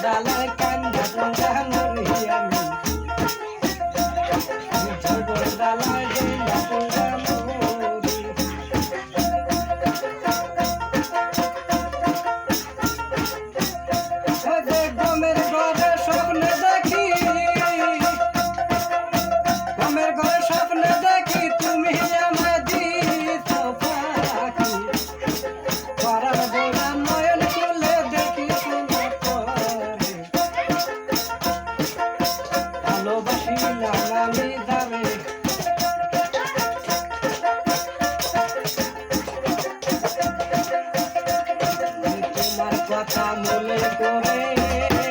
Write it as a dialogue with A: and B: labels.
A: ডালায় কান্দা তোমরা মরি আমি ঝগড় ডালায় গেলা তোমরা মরি গমের ঘরে স্বপ্নে দেখি গমের ঘরে স্বপ্নে দেখি তুমি আমায় দিছ ফাঁকি পাড়ার বোরা নয়ন খুলে দেখি তোমার পরে ভালোবাসিলাম আমি যাবে তোমার কথা মনে করে